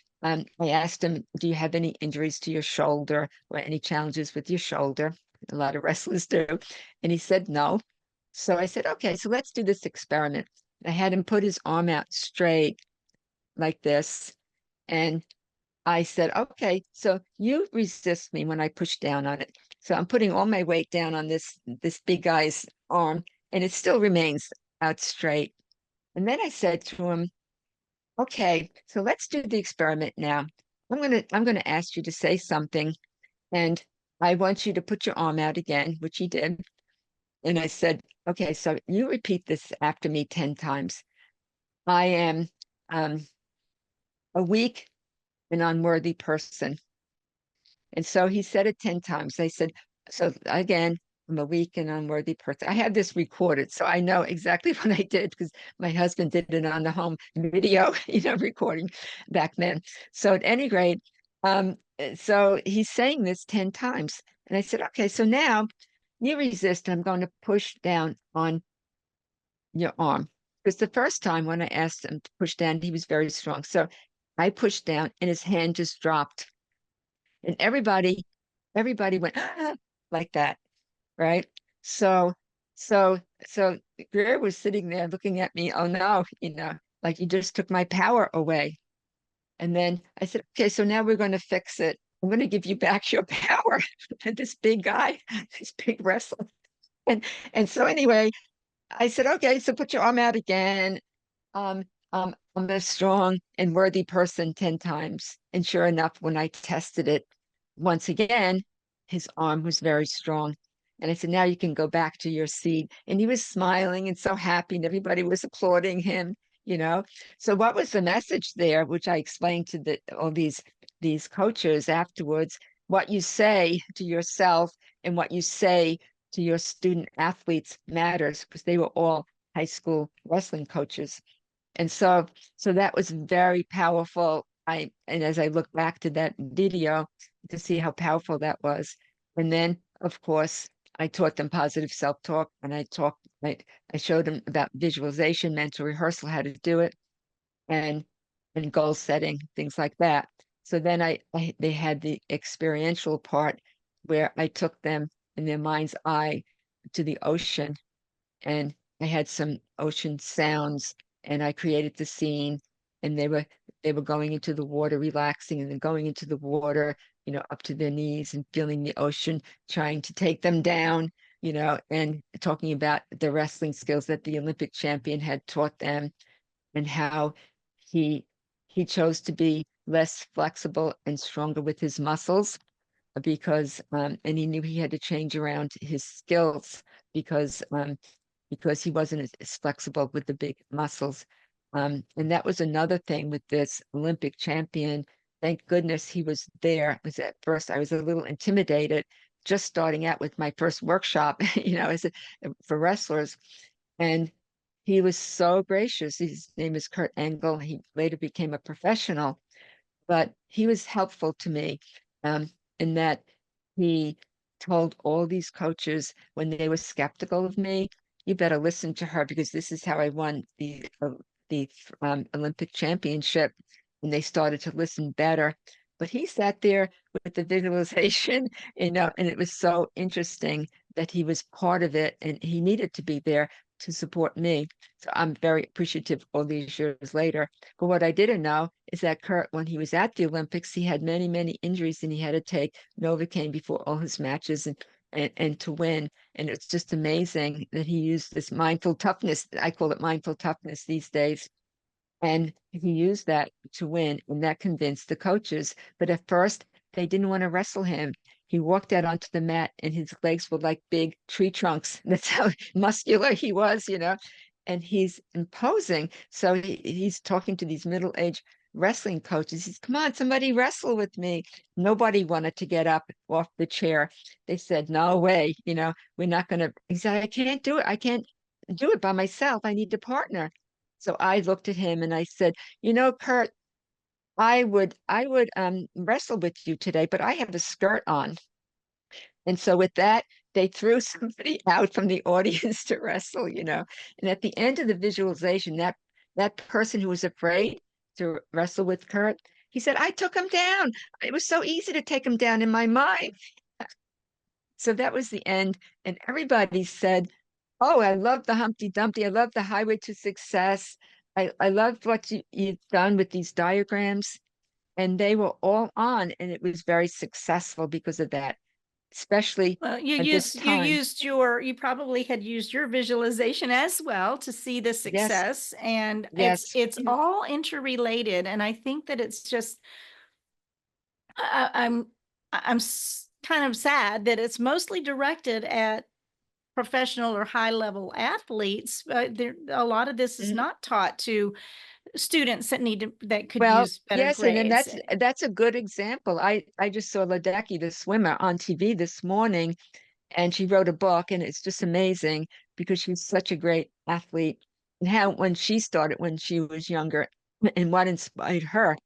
do you have any injuries to your shoulder or any challenges with your shoulder? A lot of wrestlers do. And he said no. So I said, okay, so let's do this experiment. I had him put his arm out straight like this. And I said, okay, so you resist me when I push down on it. So I'm putting all my weight down on this big guy's arm, and it still remains out straight. And then I said to him, okay, so let's do the experiment now. I'm gonna ask you to say something, and I want you to put your arm out again, which he did. And I said, okay, so you repeat this after me 10 times. I am a weak and unworthy person. And so he said it 10 times. I said, so again, I'm a weak and unworthy person. I have this recorded, so I know exactly what I did because my husband did it on the home video, recording back then. So at any rate, so he's saying this 10 times. And I said, okay, so now you resist. I'm going to push down on your arm. Because the first time when I asked him to push down, he was very strong. So I pushed down and his hand just dropped. And everybody went like that, right? So, so Greer was sitting there looking at me. Oh no, like you just took my power away. And then I said, okay, so now we're going to fix it. I'm going to give you back your power. And this big guy, this big wrestler. And so anyway, I said, okay, so put your arm out again. Um, I'm a strong and worthy person 10 times. And sure enough, when I tested it once again, his arm was very strong. And I said, now you can go back to your seat. And he was smiling and so happy, and everybody was applauding him. So what was the message there, which I explained to all these coaches afterwards, what you say to yourself and what you say to your student athletes matters, because they were all high school wrestling coaches. And so that was very powerful. And as I look back to that video to see how powerful that was. And then, of course, I taught them positive self-talk, and I showed them about visualization, mental rehearsal, how to do it, and goal setting, things like that. So then they had the experiential part where I took them in their mind's eye to the ocean, and I had some ocean sounds, and I created the scene, and they were going into the water, relaxing, and then going into the water, up to their knees and feeling the ocean trying to take them down, and talking about the wrestling skills that the Olympic champion had taught them, and how he he chose to be less flexible and stronger with his muscles, because and he knew he had to change around his skills, because he wasn't as flexible with the big muscles. And that was another thing with this Olympic champion. Thank goodness he was there. Because at first I was a little intimidated, just starting out with my first workshop, for wrestlers. And he was so gracious. His name is Kurt Engel. He later became a professional, but he was helpful to me, in that he told all these coaches when they were skeptical of me, you better listen to her, because this is how I won the Olympic championship. And they started to listen better. But he sat there with the visualization, and it was so interesting that he was part of it, and he needed to be there to support me. So I'm very appreciative all these years later. But what I didn't know is that Kurt, when he was at the Olympics, he had many, many injuries, and he had to take Novocaine before all his matches, and to win. And it's just amazing that he used this mindful toughness. I call it mindful toughness these days. And he used that to win, and that convinced the coaches. But at first, they didn't want to wrestle him. He walked out onto the mat, and his legs were like big tree trunks. That's how muscular he was, and he's imposing. So he's talking to these middle-aged wrestling coaches. He's, come on, somebody wrestle with me. Nobody wanted to get up off the chair. They said, no way, we're not going to. He said, I can't do it. I can't do it by myself. I need a partner. So I looked at him and I said, Kurt, I would wrestle with you today, but I have a skirt on. And so with that, they threw somebody out from the audience to wrestle, And at the end of the visualization, that person who was afraid to wrestle with Kurt, he said, I took him down. It was so easy to take him down in my mind. So that was the end. And everybody said, oh, I love the Humpty Dumpty. I love the Highway to Success. I loved what you've done with these diagrams. And they were all on, and it was very successful because of that, especially Well, at this time. you probably had used your visualization as well to see the Yes, success, and yes. it's all interrelated. And I think that it's just, I'm kind of sad that it's mostly directed at professional or high level athletes. A lot of this is Mhm. not taught to students that could Well, use better yes, and then grades. that's a good example. I just saw Ledecky, the swimmer, on TV this morning, and she wrote a book, and it's just amazing because she's such a great athlete, and how when she started when she was younger, and what inspired her,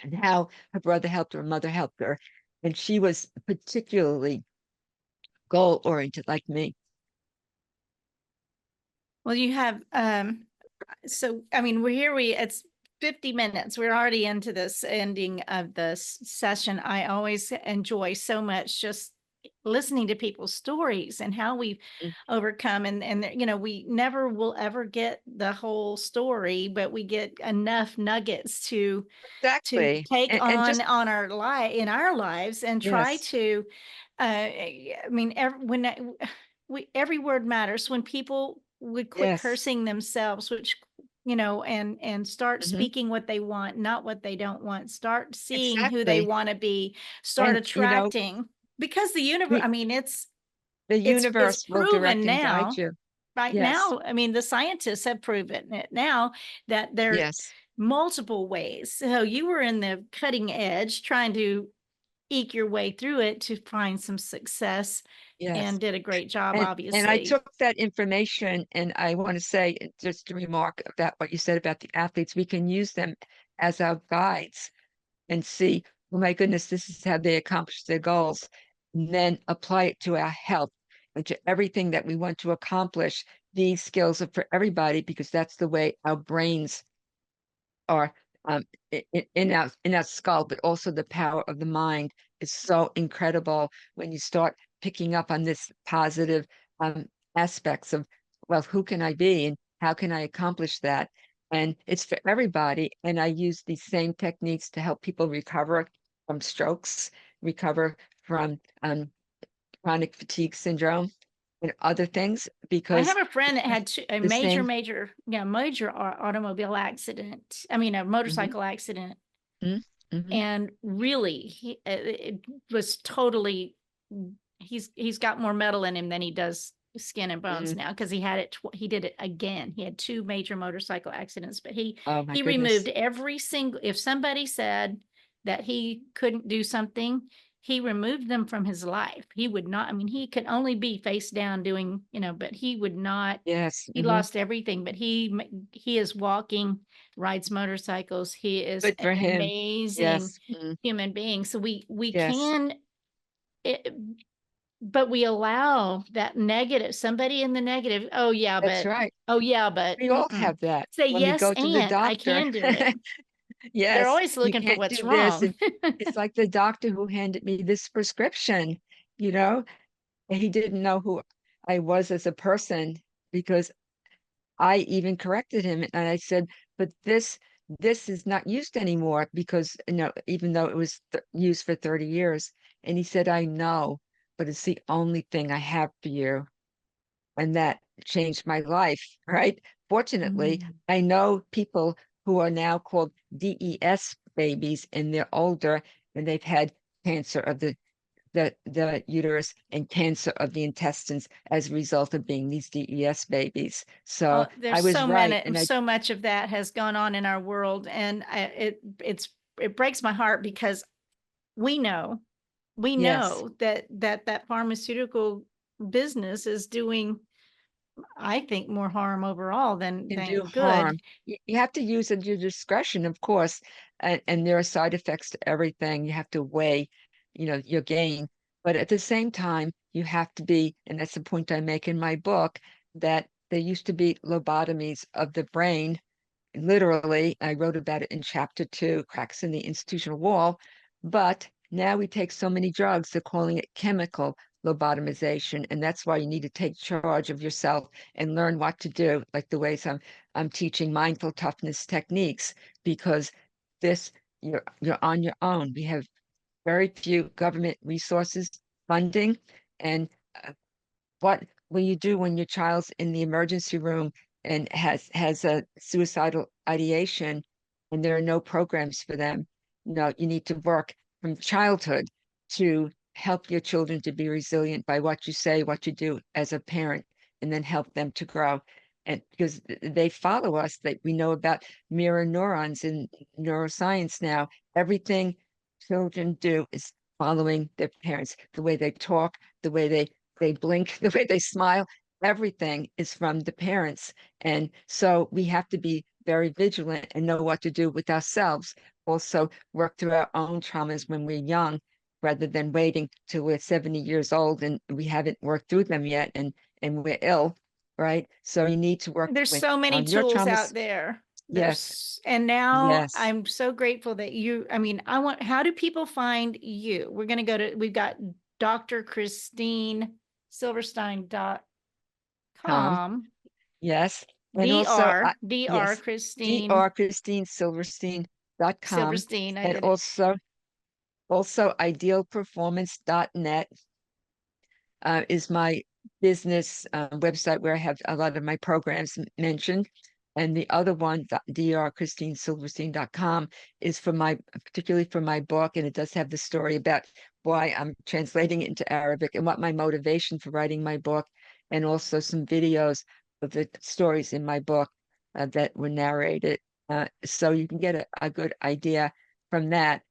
and how her brother helped her, mother helped her, and she was particularly goal oriented like me. Well, you have, so, I mean, it's 50 minutes. We're already into this ending of the session. I always enjoy so much just listening to people's stories and how we've Mm. overcome, and we never will ever get the whole story, but we get enough nuggets to Exactly. take And just on in our lives, and try yes, to, I mean, every word matters. When people would quit yes. cursing themselves, which, and start Hmm. speaking what they want, not what they don't want, start seeing who they Exactly. want to be, start And attracting, because the universe, I we mean, the it's universe will proven direct and guide now. you. Right Yes. now, I mean, the scientists have proven it now that there are Yes. multiple ways. So you were in the cutting edge trying to eke your way through it to find some success, Yes. and did a great job, And I obviously. took that information, and I want to say, just to remark about what you said about the athletes, we can use them as our guides and see, oh my goodness, this is how they accomplish their goals. And then apply it to our health and to everything that we want to accomplish. These skills are for everybody because that's the way our brains are, in our skull, but also the power of the mind is so incredible when you start picking up on this positive um, aspects of, well, who can I be and how can I accomplish that? And it's for everybody. And I use these same techniques to help people recover from strokes, recover from chronic fatigue syndrome and other things I because have a friend that it's had a the major, same. major automobile accident. I mean, a Mhm, motorcycle accident, mhm, mhm, and really, it was totally. He's got more metal in him than he does skin and bones mhm. now, because he had it. He did it again. He had two major motorcycle accidents, but Oh my he goodness. removed every single. If somebody said that he couldn't do something, he removed them from his life. He would not, I mean, he could only be face down doing, but he would not, Yes. he lost everything, but he is walking, rides motorcycles. He is Good an for him. amazing Yes. human being. So we Yes. can, it, but we allow that negative, somebody in the negative, That's right. oh yeah, but We all have that say when we yes, go to the and I doctor. can do it. They're Yes, always you looking for can't what's do this. wrong. And it's like the doctor who handed me this prescription, you know, and he didn't know who I was as a person because I even corrected him and I said, but this is not used anymore because even though it was used for 30 years. And he said, I know, but it's the only thing I have for you. And that changed my life, right? Fortunately, Mm. I know people who are now called DES babies and they're older and they've had cancer of the uterus and cancer of the intestines as a result of being these DES babies. So Oh, there's I was so right. many, And I, so much of that has gone on in our world, and it breaks my heart, because we know, yes, that pharmaceutical business is doing, I think, more harm overall can do than good. harm. You have to use at your discretion, of course, and there are side effects to everything. You have to weigh, your gain. But at the same time, you have to be, and that's the point I make in my book, that there used to be lobotomies of the brain. Literally, I wrote about it in chapter 2, Cracks in the Institutional Wall. But now we take so many drugs, they're calling it chemical lobotomization. And that's why you need to take charge of yourself and learn what to do, like the ways I'm teaching mindful toughness techniques, because this you're on your own. We have very few government resources, funding, and what will you do when your child's in the emergency room and has a suicidal ideation and there are no programs for them? No, you need to work from childhood to help your children to be resilient by what you say, what you do as a parent, and then help them to grow. And because they follow us, that we know about mirror neurons in neuroscience now, everything children do is following their parents, the way they talk, the way they blink, the way they smile, everything is from the parents. And so we have to be very vigilant and know what to do with ourselves. Also, work through our own traumas when we're young rather than waiting till we're 70 years old and we haven't worked through them yet and we're ill, right? So you need to work There's with so many on your tools traumas. out there. Yes, And now yes. I'm so grateful that how do people find you? We've got Dr. Christine Tom, Silverstein.com, yes. And also, Dr. yes, Christine Dr. Christine Silverstein.com. Silverstein. I And did it. also idealperformance.net is my business website where I have a lot of my programs mentioned. And the other one, drchristinesilverstein.com, is particularly for my book. And it does have the story about why I'm translating it into Arabic and what my motivation for writing my book, and also some videos of the stories in my book that were narrated. So you can get a good idea from that.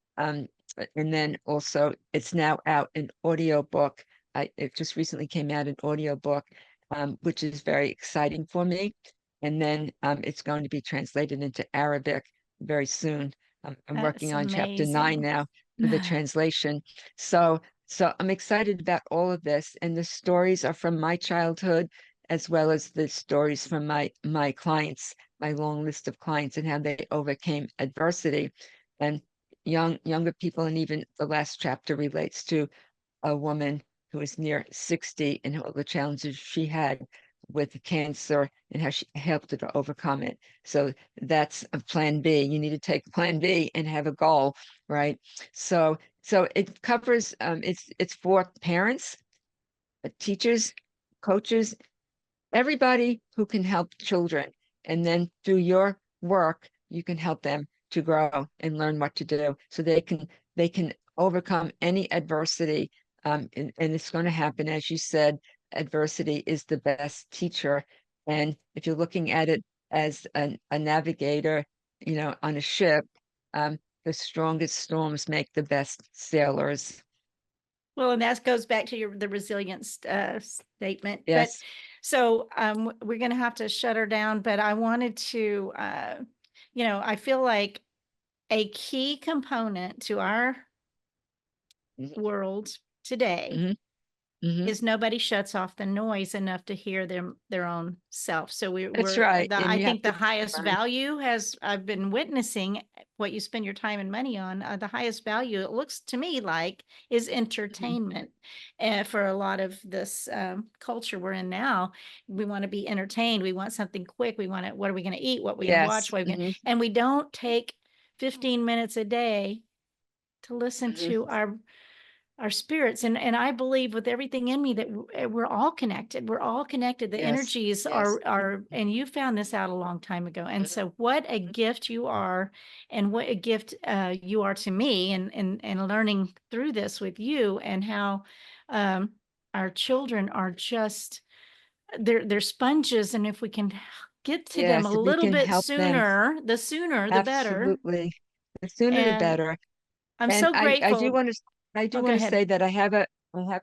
And then also it's now out in audiobook. It just recently came out in audiobook, which is very exciting for me. And then it's going to be translated into Arabic very soon. I'm working That's on chapter 9 amazing. now for the translation. So I'm excited about all of this. And the stories are from my childhood, as well as the stories from my clients, my long list of clients, and how they overcame adversity. And younger people, and even the last chapter relates to a woman who is near 60 and all the challenges she had with cancer and how she helped her to overcome it. So that's a plan B. You need to take plan B and have a goal, right? So it covers it's for parents, teachers, coaches, everybody who can help children. And then through your work, you can help them to grow and learn what to do so they can overcome any adversity. And it's going to happen, as you said, adversity is the best teacher. And if you're looking at it as a navigator, on a ship, the strongest storms make the best sailors. Well, and that goes back to the resilience statement. But Yes. so we're going to have to shut her down. But I wanted to, I feel like a key component to our Mhm. world today Mhm. Mhm. is nobody shuts off the noise enough to hear their own self. So That's right. And I you have think the to highest learn. value I've been witnessing what you spend your time and money on, the highest value, it looks to me like, is Mhm. entertainment. For a lot of this culture we're in now, we want to be entertained. We want something quick. What are we going to eat? What are we going to watch? Yes. Mhm. And we don't take 15 minutes a day to listen Mhm. to our spirits. And I believe with everything in me that we're all connected. We're all connected. The Yes. energies Yes. are, and you found this out a long time ago. And Mhm. so what a gift you are, and what a gift you are to me, and learning through this with you, and how our children are just, they're sponges. And if we can get to them a Yes. If we little can bit help them, sooner, the sooner, the better. absolutely. The sooner the And better. I'm And so I do grateful. want to I do Oh, go want to ahead. say that I have a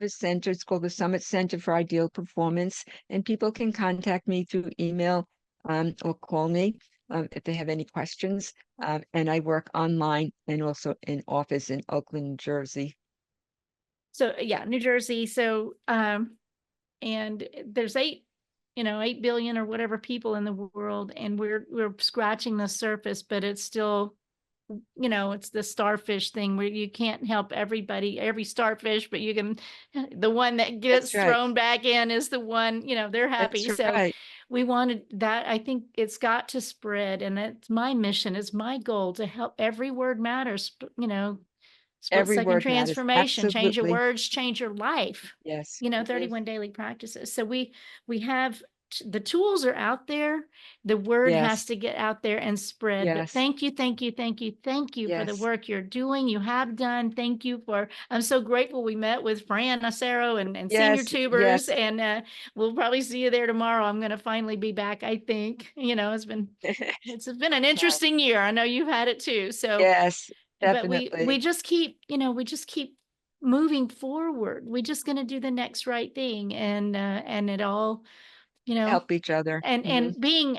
center. It's called the Summit Center for Ideal Performance, and people can contact me through email or call me if they have any questions. And I work online and also in office in Oakland, New Jersey. So yeah, New Jersey. So and there's 8 billion or whatever people in the world, and we're scratching the surface, but it's still, it's the starfish thing where you can't help every starfish, but you can, the one that gets That's right. thrown back in is the one, they're happy. That's So right. we wanted that. I think it's got to spread, and it's my mission, it's my goal to help. Every word matters, split Every second word matters. transformation, change your Absolutely. words, change your life. Yes. 31 daily practices. So we have the tools are out there. The word has Yes. to get out there and spread. But Yes. thank you, thank you, thank you, thank you for the Yes. work you're doing. You have done. Thank you for. I'm so grateful we met with Fran Nacero and Senior Yes. Tubers, Yes. and we'll probably see you there tomorrow. I'm going to finally be back. I think it's been an interesting year. I know you've had it too. So, Yes. but we Definitely. just keep moving forward. We're just going to do the next right thing, and it all, you know Help each other. and being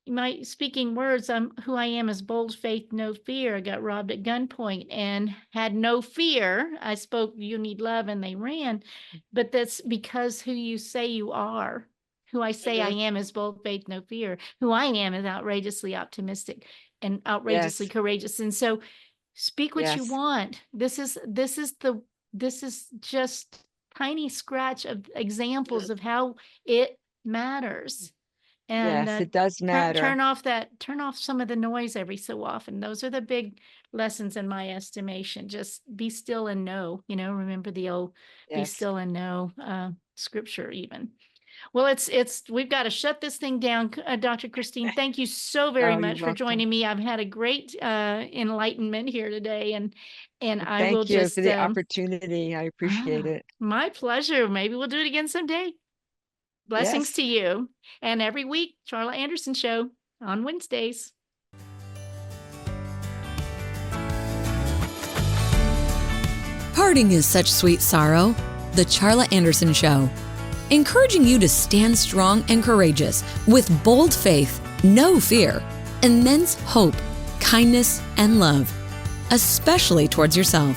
my speaking words, who I am is bold faith, no fear. I got robbed at gunpoint and had no fear. I spoke, you need love, and they ran. But that's because who you say you are. Who I say I Mhm. am is bold faith, no fear. Who I am is outrageously optimistic and outrageously Yes. courageous. And so speak what you Yes. want. This is just tiny scratch of examples Mhm. of how it matters. And Yes, it does matter. turn off some of the noise every so often. Those are the big lessons in my estimation. Just be still and know, remember the old be Yes. still and know scripture even. Well, we've got to shut this thing down. Dr. Christine, thank you so very Oh, you're much for welcome. joining me. I've had a great enlightenment here today, and I will Thank you for just the opportunity. I appreciate it. my pleasure. Maybe we'll do it again someday. Blessings Yes. to you. And every week, Charla Anderson Show on Wednesdays. Parting is such sweet sorrow. The Charla Anderson Show. Encouraging you to stand strong and courageous with bold faith, no fear, immense hope, kindness, and love, especially towards yourself.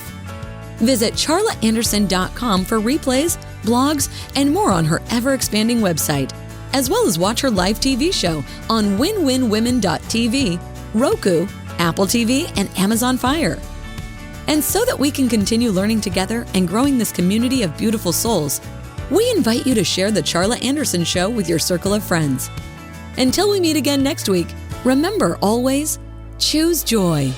Visit charlaanderson.com for replays, blogs, and more on her ever-expanding website, as well as watch her live TV show on winwinwomen.tv, Roku, Apple TV, and Amazon Fire. And so that we can continue learning together and growing this community of beautiful souls, we invite you to share the Charla Anderson Show with your circle of friends. Until we meet again next week, remember always, choose joy.